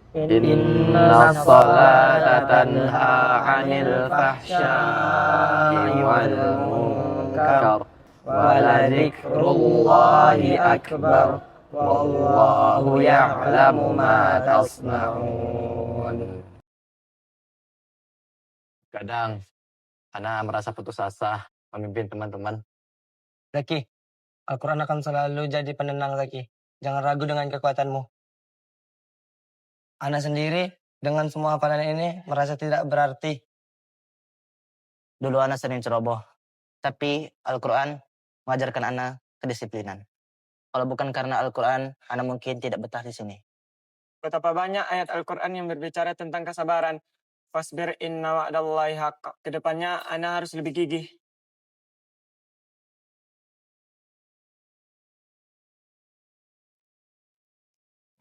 Inna salata tanha 'anil fahsya'i wal munkar wa ladzikrullahi akbar wallahu ya'lamu ma tasna'un. Kadang Ana merasa putus asa memimpin teman-teman. Zaki, Al-Quran akan selalu jadi penenang Zaki. Jangan ragu dengan kekuatanmu. Ana sendiri dengan semua hafalan ini merasa tidak berarti. Dulu Ana sering ceroboh, tapi Al-Quran mengajarkan Ana kedisiplinan. Kalau bukan karena Al-Quran, Ana mungkin tidak betah di sini. Betapa banyak ayat Al-Quran yang berbicara tentang kesabaran. Fasbir inna wa'dallahi haqq. Kedepannya Ana harus lebih gigih.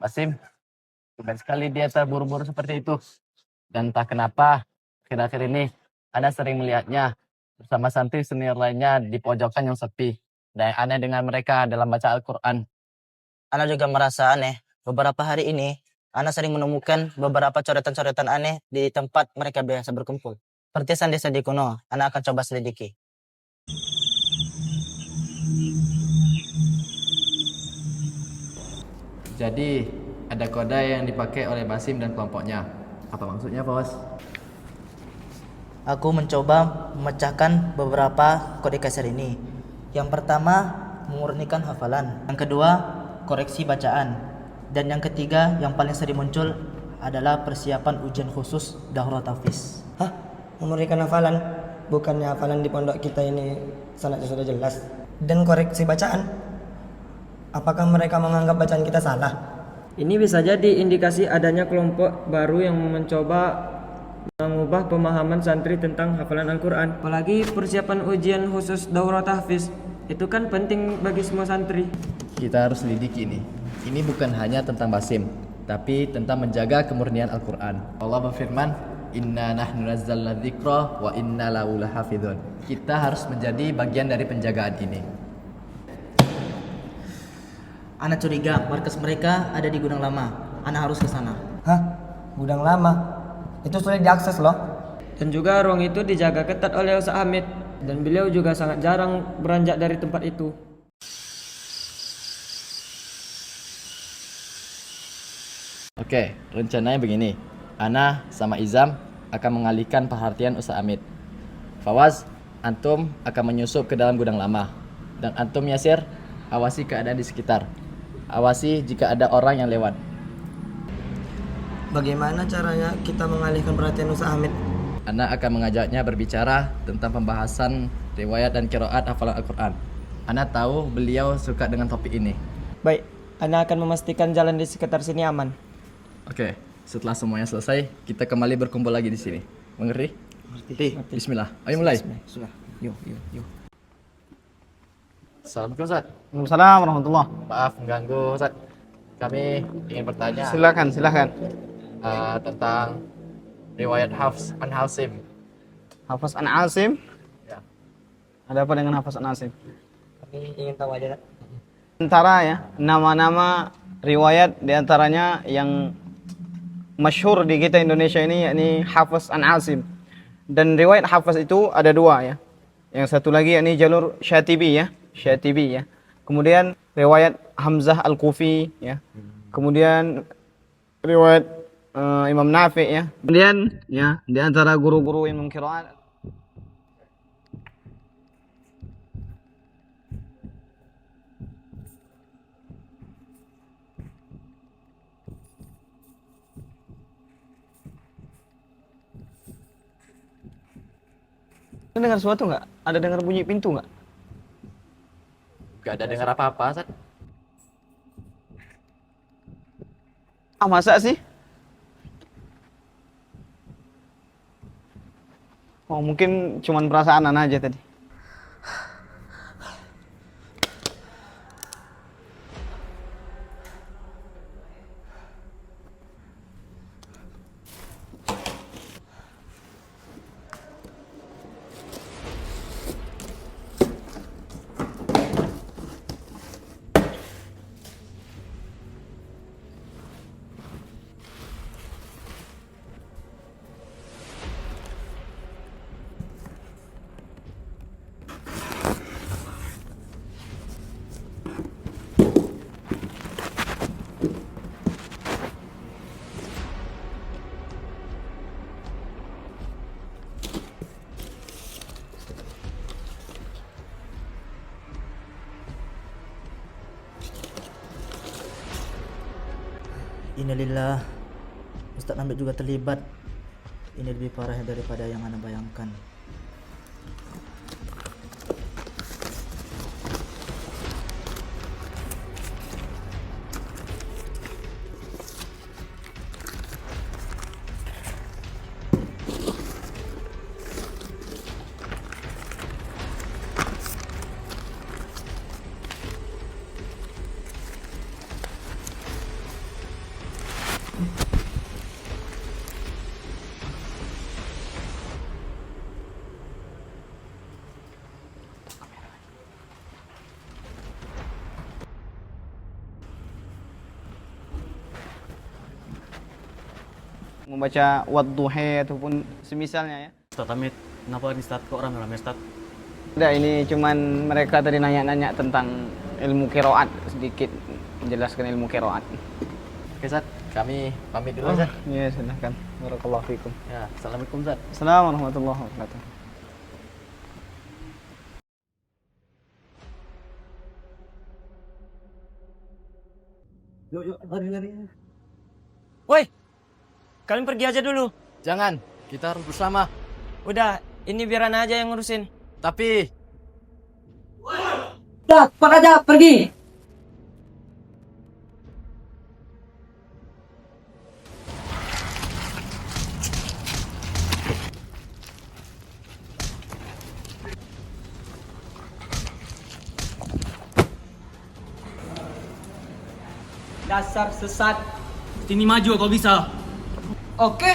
Basim, tumben sekali dia terburu-buru seperti itu. Dan entah kenapa, akhir-akhir ini Ana sering melihatnya bersama santri senior lainnya di pojokan yang sepi. Dan aneh dengan mereka dalam baca Al-Quran. Ana juga merasa aneh. Beberapa hari ini, Ana sering menemukan beberapa coretan-coretan aneh di tempat mereka biasa berkumpul. Seperti sandi-sandi kuno, Ana akan coba selidiki. Jadi, ada kode yang dipakai oleh Basim dan kelompoknya. Apa maksudnya, Bos? Aku mencoba memecahkan beberapa kode kasar ini. Yang pertama, memurnikan hafalan. Yang kedua, koreksi bacaan. Dan yang ketiga, yang paling sering muncul adalah persiapan ujian khusus Daurah Tahfiz. Hah? Memurnikan hafalan? Bukannya hafalan di pondok kita ini sanadnya sudah jelas. Dan koreksi bacaan? Apakah mereka menganggap bacaan kita salah? Ini bisa jadi indikasi adanya kelompok baru yang mencoba mengubah pemahaman santri tentang hafalan Al-Quran. Apalagi persiapan ujian khusus Daurah Tahfiz. Itu kan penting bagi semua santri. Kita harus selidiki ini. Ini bukan hanya tentang Basim, tapi tentang menjaga kemurnian Al-Quran. Allah berfirman, Inna nahnu nazzalna dzikra wa inna lahu lahafidhun. Kita harus menjadi bagian dari penjagaan ini. Ana curiga markas mereka ada di gudang lama. Ana harus ke sana. Hah? Gudang lama? Itu sulit diakses loh. Dan juga ruang itu dijaga ketat oleh Ustaz Hamid. Dan beliau juga sangat jarang beranjak dari tempat itu. Oke, rencananya begini. Ana sama Izam akan mengalihkan perhatian Ustaz Hamid. Fawaz, antum akan menyusup ke dalam gudang lama. Dan antum Yasir, awasi keadaan di sekitar. Awasi jika ada orang yang lewat. Bagaimana caranya kita mengalihkan perhatian Ustaz Hamid? Ana akan mengajaknya berbicara tentang pembahasan riwayat dan qiraat hafalan Al-Quran. Ana tahu beliau suka dengan topik ini. Baik, Ana akan memastikan jalan di sekitar sini aman. Oke, setelah semuanya selesai, kita kembali berkumpul lagi di sini. Mengerti? Mengerti. Bismillah. Ayo mulai. Bismillah. Yuk. Assalamualaikum Ustaz. Waalaikumsalam warahmatullahi. Maaf mengganggu Ustaz. Kami ingin bertanya Silakan. tentang riwayat Hafs an Hasim. Hafaz an Asim. Ya. Ada apa dengan Hafaz an Asim? Kami ingin tahu aja. Antara ya, nama-nama riwayat diantaranya yang masyhur di kita Indonesia ini yakni Hafaz an Asim. Dan riwayat Hafaz itu ada dua ya. Yang satu lagi yakni jalur Syatibi ya. Kemudian riwayat Hamzah Al-Kufi ya. Kemudian riwayat Imam Nafi ya. Kemudian ya di antara guru-guru Imam Qiraat dengar sesuatu nggak? Ada dengar bunyi pintu nggak? Gak ada dengar apa-apa Ustaz. Ah masa sih? Oh mungkin cuman perasaan Ana aja tadi. Innalillah. Ustaz Hamid juga terlibat. Ini lebih parah daripada yang Ana bayangkan. Membaca wadduha ataupun semisalnya ya. Ustaz Hamid, kenapa ini Ustaz kok rame-rame Ustaz? Tidak, ini cuman mereka tadi nanya-nanya tentang ilmu qiraat, sedikit menjelaskan ilmu qiraat. Oke Ustaz, kami pamit dulu Ustaz. Ya, silahkan. Barakallahu fikum. Ya, assalamualaikum Ustaz. Assalamualaikum warahmatullahi wabarakatuh. Woi, kalian pergi aja dulu. Jangan, kita harus bersama. Udah, ini biar Ana aja yang ngurusin. Tapi Udah, cepat aja pergi. Dasar sesat. Sini maju kalau bisa. Oke.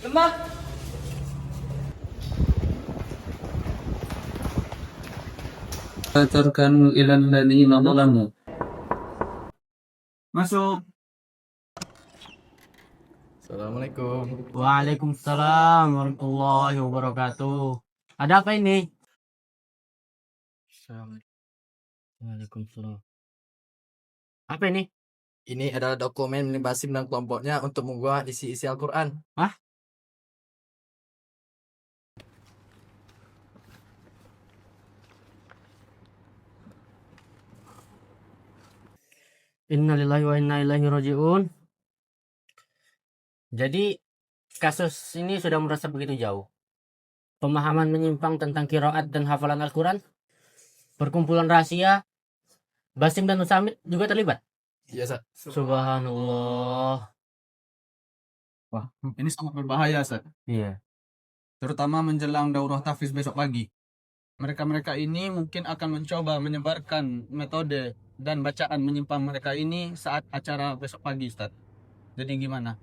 Lemah. Tarkanu ilal ladzina zalamu. Masuk. Assalamualaikum. Waalaikumsalam warahmatullahi wabarakatuh. Ada apa ini? Waalaikumsalam. Apa ini? Ini adalah dokumen milik Basim dan kelompoknya untuk mengubah isi-isi Al-Quran. Hah? Innalillahi wa inna ilaihi raji'un. Jadi kasus ini sudah merasa begitu jauh. Pemahaman menyimpang tentang qiraat dan hafalan Al-Quran. Perkumpulan rahasia. Basim dan Usamid juga terlibat. Iya Ustaz. Subhanallah. Wah, ini sangat berbahaya, Ustaz. Iya. Terutama menjelang daurah tahfiz besok pagi. Mereka-mereka ini mungkin akan mencoba menyebarkan metode dan bacaan menyimpang mereka ini saat acara besok pagi, Ustaz. Jadi gimana?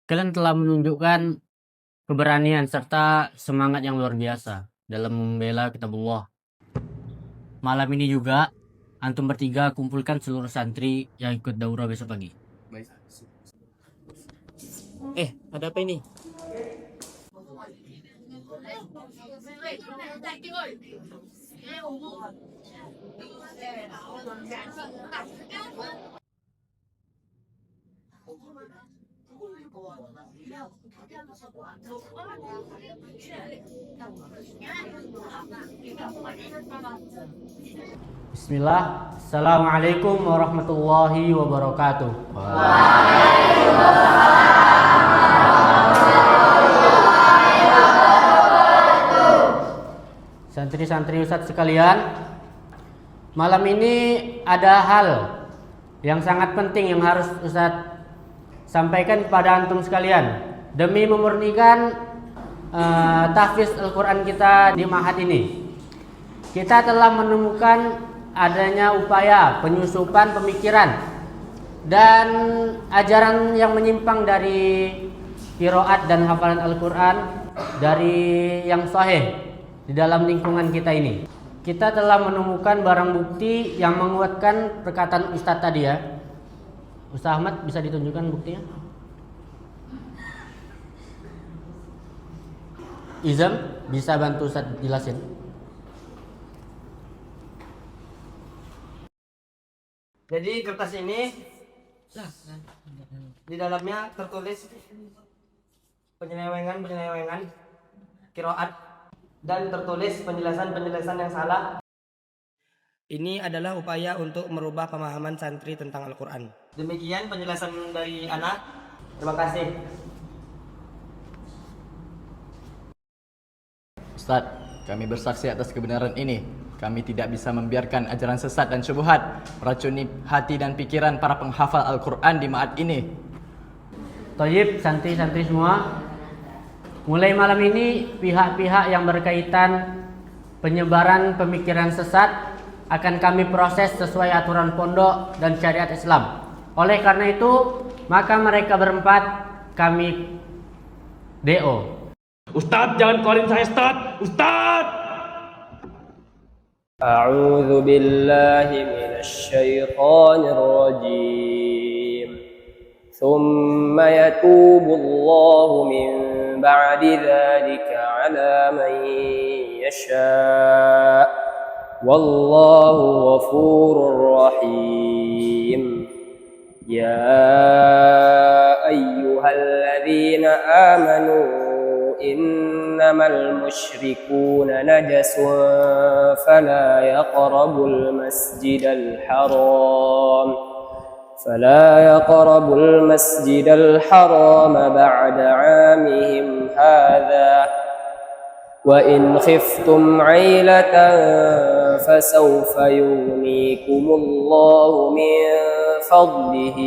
Kalian telah menunjukkan keberanian serta semangat yang luar biasa dalam membela kitabullah. Malam ini juga antum bertiga kumpulkan seluruh santri yang ikut daurah besok pagi. Ada apa ini? Bismillah. Assalamualaikum warahmatullahi wabarakatuh. Santri-santri Ustadz sekalian, malam ini ada hal yang sangat penting yang harus Ustadz sampaikan kepada antum sekalian demi memurnikan tahfiz Al-Quran kita di Ma'had ini. Kita telah menemukan adanya upaya penyusupan pemikiran dan ajaran yang menyimpang dari qiraat dan hafalan Al-Quran dari yang sahih di dalam lingkungan kita ini. Kita telah menemukan barang bukti yang menguatkan perkataan Ustadz tadi ya. Ustaz Ahmad, bisa ditunjukkan buktinya? Izam, bisa bantu Ustaz jelasin? Jadi kertas ini di dalamnya tertulis penyelewengan kiroat dan tertulis penjelasan yang salah. Ini adalah upaya untuk merubah pemahaman santri tentang Al-Quran. Demikian penjelasan dari Ana. Terima kasih. Ustadz, kami bersaksi atas kebenaran ini. Kami tidak bisa membiarkan ajaran sesat dan syubhat meracuni hati dan pikiran para penghafal Al-Quran di ma'had ini. Thayyib, santri-santri semua, mulai malam ini pihak-pihak yang berkaitan penyebaran pemikiran sesat akan kami proses sesuai aturan pondok dan syariat Islam. Oleh karena itu, maka mereka berempat kami DO. Ustadz, jangan keluarin saya, Ustadz! Ustadz! أعوذ بالله من الشيطان الرجيم ثم يتوب الله من بعد ذلك على من يشاء والله غفور رحيم يا أيها الذين آمنوا إنما المشركون نجس فلا يقربوا المسجد الحرام بعد عامهم هذا وإن خفتم عيلة فسوف يغنيكم الله من فضله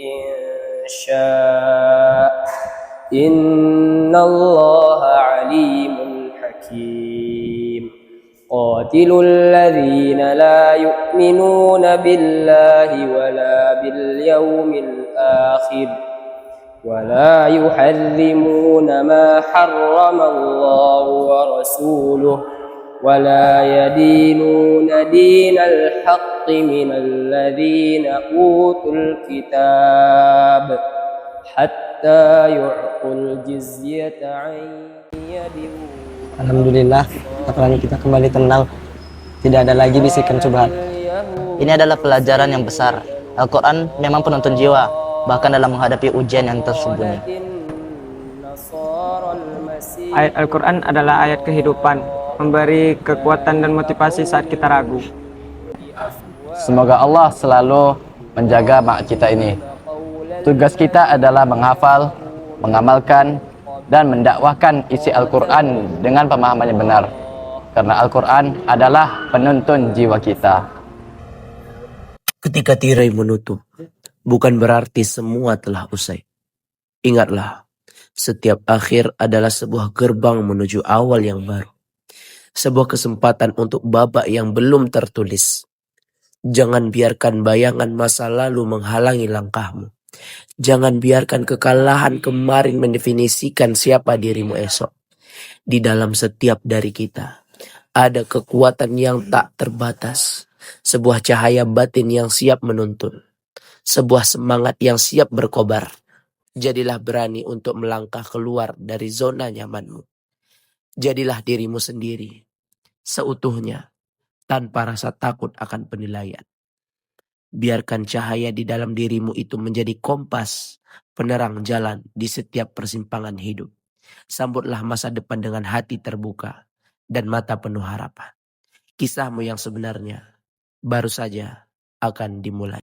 إن شاء إن الله عليم حكيم قاتلوا الذين لا يؤمنون بالله ولا باليوم الآخر ولا يحرمون ما حرم الله ورسوله ولا يدينون دين الحق من الذين أوتوا الكتاب حتى يعطوا الجزية عن يد. Alhamdulillah, hafalan kita kembali tenang. Tidak ada lagi bisikan subhat. Ini adalah pelajaran yang besar. Al-Quran memang penuntun jiwa, bahkan dalam menghadapi ujian yang tersembunyi. Ayat Al-Quran adalah ayat kehidupan, memberi kekuatan dan motivasi saat kita ragu. Semoga Allah selalu menjaga ma'had kita ini. Tugas kita adalah menghafal, mengamalkan, dan mendakwahkan isi Al-Quran dengan pemahaman yang benar. Karena Al-Quran adalah penuntun jiwa kita. Ketika tirai menutup, bukan berarti semua telah usai. Ingatlah, setiap akhir adalah sebuah gerbang menuju awal yang baru. Sebuah kesempatan untuk babak yang belum tertulis. Jangan biarkan bayangan masa lalu menghalangi langkahmu. Jangan biarkan kekalahan kemarin mendefinisikan siapa dirimu esok. Di dalam setiap dari kita ada kekuatan yang tak terbatas. Sebuah cahaya batin yang siap menuntun. Sebuah semangat yang siap berkobar. Jadilah berani untuk melangkah keluar dari zona nyamanmu. Jadilah dirimu sendiri, seutuhnya, tanpa rasa takut akan penilaian. Biarkan cahaya di dalam dirimu itu menjadi kompas, penerang jalan di setiap persimpangan hidup. Sambutlah masa depan dengan hati terbuka dan mata penuh harapan. Kisahmu yang sebenarnya baru saja akan dimulai.